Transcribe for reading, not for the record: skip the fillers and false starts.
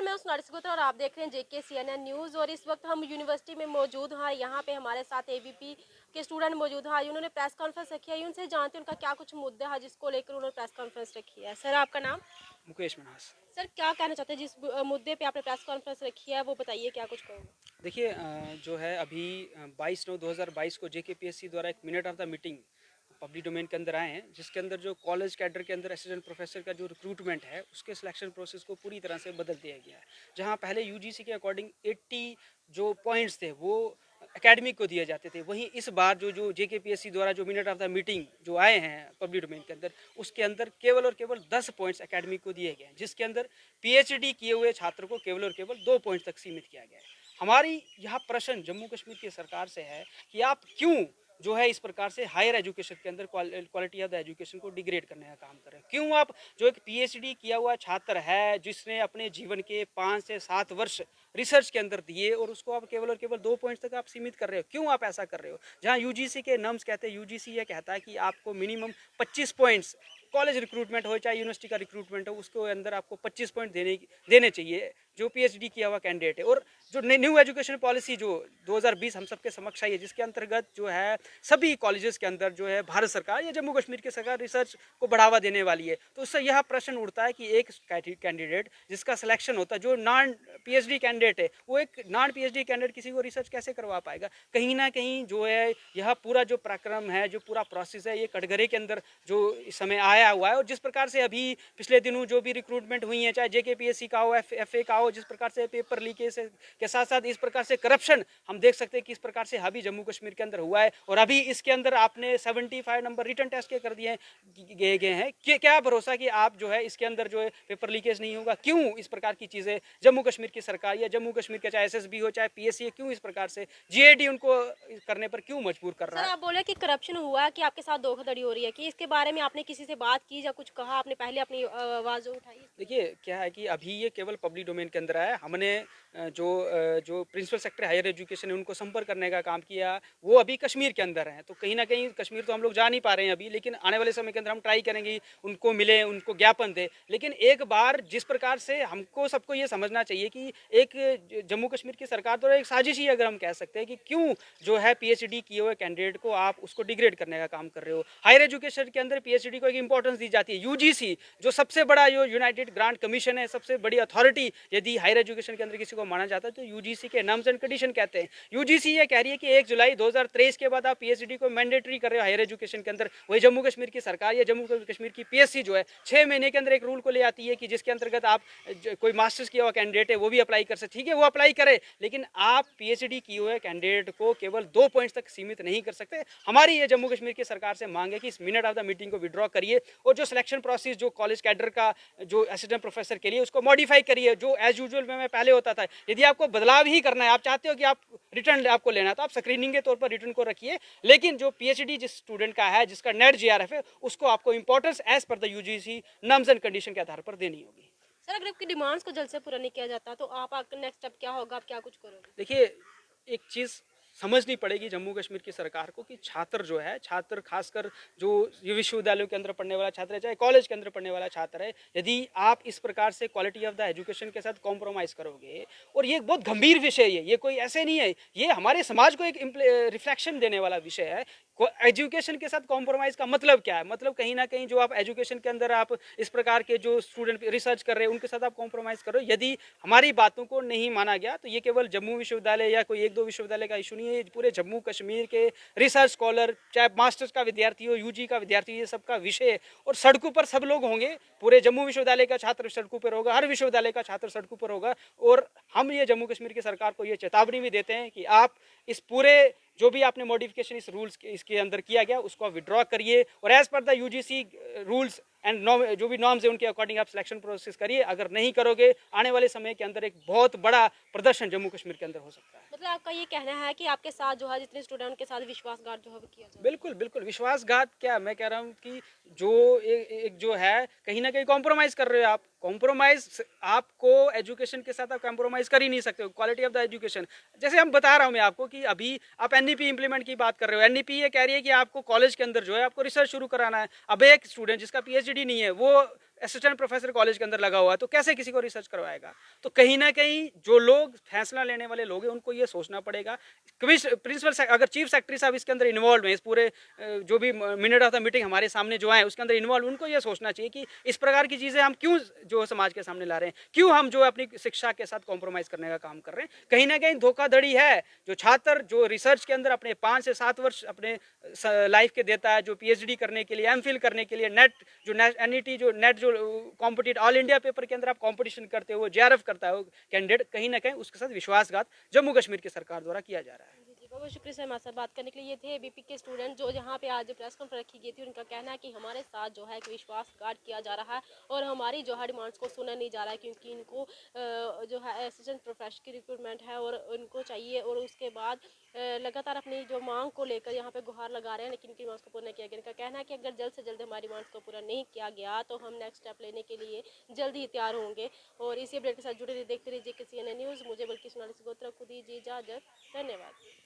नमस्कार, मैं हूं सोनाली सिकोत्रा और आप देख रहे हैं जेके CNN न्यूज़। और इस वक्त हम यूनिवर्सिटी में मौजूद हैं। यहाँ पे हमारे साथ एबीपी के स्टूडेंट मौजूद हैं। उन्होंने प्रेस कॉन्फ्रेंस रखी है, उनसे जानते हैं उनका क्या कुछ मुद्दा है जिसको लेकर उन्होंने प्रेस कॉन्फ्रेंस रखी है। सर, आपका नाम? मुकेश मन्हास। सर, क्या कहना चाहते हैं जिस मुद्दे पे आपने प्रेस कॉन्फ्रेंस रखी है, वो बताइए, क्या कुछ कहोगे? देखिए जो है अभी 22/9/2022 को जेकेपीएससी द्वारा एक minute of the meeting public domain के अंदर आए हैं, जिसके अंदर जो कॉलेज कैडर के अंदर असिस्टेंट प्रोफेसर का जो रिक्रूटमेंट है उसके सिलेक्शन प्रोसेस को पूरी तरह से बदल दिया गया है। जहां पहले यूजीसी के अकॉर्डिंग 80 जो पॉइंट्स थे वो एकेडमिक को दिए जाते थे, वहीं इस बार जो जेकेपीएससी द्वारा जो मिनट ऑफ द मीटिंग जो आए हैं पब्लिक डोमेन के अंदर, उसके अंदर केवल और केवल 10 पॉइंट्स एकेडमिक को दिए गए हैं, जिसके अंदर पीएचडी किए हुए छात्र को केवल और केवल 2 पॉइंट तक सीमित किया गया है। हमारी यह प्रश्न जम्मू कश्मीर की सरकार से है कि आप क्यों जो है इस प्रकार से हायर एजुकेशन के अंदर क्वालिटी ऑफ द एजुकेशन को डिग्रेड करने का काम कर रहे हैं। क्यों आप जो एक पीएचडी किया हुआ छात्र है, जिसने अपने जीवन के 5 से 7 वर्ष रिसर्च के अंदर दिए, और उसको आप केवल और केवल 2 पॉइंट्स तक आप सीमित कर रहे हो? क्यों आप ऐसा कर रहे हो? जहां यूजीसी के नॉर्म्स कहते हैं, यूजीसी ये कहता है कि आपको मिनिमम 25 पॉइंट्स, कॉलेज रिक्रूटमेंट हो चाहे यूनिवर्सिटी का रिक्रूटमेंट हो, उसके अंदर आपको 25 पॉइंट देने चाहिए जो पीएचडी किया हुआ कैंडिडेट है। और जो न्यू एजुकेशन पॉलिसी जो 2020 हम सबके समक्ष आई है, जिसके अंतर्गत जो है सभी कॉलेजेस के अंदर जो है भारत सरकार या जम्मू कश्मीर की सरकार रिसर्च को बढ़ावा देने वाली है, तो उससे यह प्रश्न उठता है कि एक कैंडिडेट जिसका सिलेक्शन होता है, जो नॉन पीएचडी कैंडिडेट है, वो एक नॉन पीएचडी कैंडिडेट किसी को रिसर्च कैसे करवा पाएगा? कहीं ना कहीं जो है यह पूरा जो प्रक्रम है, जो पूरा प्रोसेस है, ये कटघरे के अंदर जो इस समय आया हुआ है। और जिस प्रकार से अभी पिछले दिनों जो भी रिक्रूटमेंट हुई है, चाहे जेकेपीएससी का हो, एफए का हो, जिस प्रकार से पेपर लीकेज के साथ साथ इस प्रकार से करप्शन हम देख सकते हैं कि इस प्रकार से अभी जम्मू कश्मीर के अंदर हुआ है। और अभी इसके अंदर आपने 75 नंबर रिटर्न टेस्ट के कर दिए गए हैं कि क्या भरोसा कि आप जो है इसके अंदर जो है पेपर लीकेज नहीं होगा? क्यों इस प्रकार की चीजें जम्मू कश्मीर की सरकार या जम्मू कश्मीर के चाहे एसएसबी हो चाहे पीएससी, क्यों इस प्रकार से जीएडी उनको करने पर क्यों मजबूर कर रहा सर, है? आप बोले कि करप्शन हुआ है, कि आपके साथ धोखाधड़ी हो रही है, कि इसके बारे में आपने किसी से बात की या कुछ कहा? आपने पहले अपनी आवाज उठाई? देखिए क्या है कि अभी ये केवल पब्लिक डोमेन के अंदर आया। हमने जो प्रिंसिपल सेक्रेटरी हायर एजुकेशन है उनको संपर्क करने का काम किया, वो अभी कश्मीर के अंदर हैं, तो कहीं ना कहीं कश्मीर तो हम लोग जा नहीं पा रहे हैं अभी, लेकिन आने वाले समय के अंदर हम ट्राई करेंगे उनको मिले, उनको ज्ञापन दे। लेकिन एक बार जिस प्रकार से हमको सबको ये समझना चाहिए कि एक जम्मू कश्मीर की सरकार तो एक साजिश ही अगर हम कह सकते हैं कि क्यों जो है पीएचडी किए हुए कैंडिडेट को आप उसको डिग्रेड करने का काम कर रहे हो। हायर एजुकेशन के अंदर पीएचडी को एक इंपॉर्टेंस दी जाती है। यूजीसी जो सबसे बड़ा जो यूनाइटेड ग्रांट कमीशन है, सबसे बड़ी अथॉरिटी यदि हायर एजुकेशन के अंदर किसी को माना जाता है तो यूजीसी के नॉर्म्स एंड कंडीशन कहते हैं। यूजीसी ये कह रही है कि 1 जुलाई 2023 के बाद आप पीएचडी को मैंडेटरी कर रहे हो हायर एजुकेशन के अंदर। वही जम्मू कश्मीर की सरकार या जम्मू कश्मीर की पीएससी जो है 6 महीने के अंदर एक रूल को ले आती है कि जिसके अंतर्गत आप कोई मास्टर्स किया हुआ कैंडिडेट है वो भी अप्लाई कर सकते। ठीक है, वो अप्लाई करे, लेकिन आप पीएचडी किए हुए कैंडिडेट को केवल 2 पॉइंट्स तक सीमित नहीं कर सकते। हमारी ये जम्मू कश्मीर की सरकार से मांग है कि इस मिनट ऑफ द मीटिंग को विड्रॉ करिए, और जो सिलेक्शन प्रोसेस जो कॉलेज कैडर का जो असिस्टेंट प्रोफेसर के लिए उसको मॉडिफाई करिए, जो एज यूजुअल में पहले होता था। यदि आपको बदलाव ही करना है, आप चाहते हो कि आप रिटर्न आपको लेना है, तो आप स्क्रीनिंग के तौर पर रिटर्न को रखिए, लेकिन जो पीएचडी जिस स्टूडेंट का है, जिसका नेट जीआरएफ है, उसको आपको importance as per the UGC norms and condition के आधार पर देनी होगी। सर, अगर आपकी डिमांड्स को जल्द से पूरा नहीं किया जाता तो आपका नेक्स्ट स्टेप क्या होगा? आप क्या कुछ करोगे? देखिए, एक चीज़ समझनी पड़ेगी जम्मू कश्मीर की सरकार को कि छात्र जो है, छात्र खासकर जो विश्वविद्यालयों के अंदर पढ़ने वाला छात्र है, चाहे कॉलेज के अंदर पढ़ने वाला छात्र है, यदि आप इस प्रकार से क्वालिटी ऑफ द एजुकेशन के साथ कॉम्प्रोमाइज़ करोगे, और ये एक बहुत गंभीर विषय है, ये कोई ऐसे नहीं है, ये हमारे समाज को एक रिफ्लेक्शन देने वाला विषय है। एजुकेशन के साथ कॉम्प्रोमाइज़ का मतलब क्या है? मतलब कहीं ना कहीं जो आप एजुकेशन के अंदर आप इस प्रकार के जो स्टूडेंट रिसर्च कर रहे हैं उनके साथ आप कॉम्प्रोमाइज़ करो। यदि हमारी बातों को नहीं माना गया तो ये केवल जम्मू विश्वविद्यालय या कोई 1-2 विश्वविद्यालय का इशू नहीं है, पूरे जम्मू कश्मीर के रिसर्च स्कॉलर, चाहे मास्टर्स का विद्यार्थी हो, यूजी का विद्यार्थी, ये सबका विषय है। और सड़कों पर सब लोग होंगे, पूरे जम्मू विश्वविद्यालय का छात्र सड़कों पर होगा, हर विश्वविद्यालय का छात्र सड़कों पर होगा। और हम ये जम्मू कश्मीर की सरकार को ये चेतावनी भी देते हैं कि आप इस पूरे जो भी आपने मॉडिफिकेशन इस रूल्स इसके अंदर किया गया उसको आप विड्रॉ करिए, और as per the UGC rules and जो भी नॉर्म्स है उनके अकॉर्डिंग आप सिलेक्शन प्रोसेस करिए। अगर नहीं करोगे, आने वाले समय के अंदर एक बहुत बड़ा प्रदर्शन जम्मू कश्मीर के अंदर हो सकता है। मतलब आपका ये कहना है कि आपके साथ जो है जितने स्टूडेंट के साथ विश्वासघात जो है वो किया जाए? बिल्कुल बिल्कुल, विश्वासघात क्या, मैं कह रहा हूँ कि जो एक जो है कहीं ना कहीं कॉम्प्रोमाइज़ कर रहे हो आप। कॉम्प्रोमाइज़ आपको एजुकेशन के साथ आप कॉम्प्रोमाइज़ कर ही नहीं सकते हो, क्वालिटी ऑफ द एजुकेशन। जैसे हम बता रहा हूँ मैं आपको कि अभी आप एनईपी इंप्लीमेंट की बात कर रहे हो। एनईपी ये कह रही है कि आपको कॉलेज के अंदर जो है आपको रिसर्च शुरू कराना है। अब एक स्टूडेंट जिसका पीएचडी नहीं है वो असिस्टेंट प्रोफेसर कॉलेज के अंदर लगा हुआ है, तो कैसे किसी को रिसर्च करवाएगा? तो कहीं ना कहीं जो लोग फैसला लेने वाले लोग हैं उनको ये सोचना पड़ेगा। प्रिंसिपल अगर चीफ सेक्रेटरी साहब इसके अंदर इन्वॉल्व हैं, इस पूरे जो भी मिनट ऑफ द मीटिंग हमारे सामने जो है उसके अंदर इन्वॉल्व, उनको ये सोचना चाहिए कि इस प्रकार की चीज़ें हम क्यों जो समाज के सामने ला रहे हैं, क्यों हम जो अपनी शिक्षा के साथ कॉम्प्रोमाइज़ करने का काम कर रहे हैं। कहीं ना कहीं धोखाधड़ी है। जो छात्र जो रिसर्च के अंदर अपने 5 से 7 वर्ष अपने लाइफ के देता है, जो पीएचडी करने के लिए, एमफिल करने के लिए, नेट जो एनईटी जो नेट जो कॉम्पिटिटिव ऑल इंडिया पेपर के अंदर आप कंपटीशन करते हो, जेआरएफ करता है कैंडिडेट, कहीं ना कहीं उसके साथ विश्वासघात जम्मू कश्मीर की सरकार द्वारा किया जा रहा है। जी, बहुत बहुत शुक्रिया सर हमारे साथ बात करने के लिए। ये थे एबीपी के स्टूडेंट जो यहाँ पे आज प्रेस कॉन्फ्रेंस रखी गई थी। उनका कहना है कि हमारे साथ जो है एक विश्वासघात किया जा रहा है और हमारी जो है डिमांड्स को सुना नहीं जा रहा है, क्योंकि इनको जो है असिस्टेंट प्रोफेसर की रिक्रूटमेंट है और उनको चाहिए, और उसके बाद लगातार अपनी जो मांग को लेकर यहाँ पे गुहार लगा रहे हैं, लेकिन इनकी मांग को पूरा नहीं किया गया। इनका कहना है कि अगर जल्द से जल्द हमारी मांग को पूरा नहीं किया गया तो हम नेक्स्ट स्टेप लेने के लिए जल्द ही तैयार होंगे। और इसी अपडेट के साथ जुड़े रहिए, देखते रहिए KCNN न्यूज़। मुझे बल्कि सोनाली सिगोत्रा को दीजिए इजाज़त। धन्यवाद।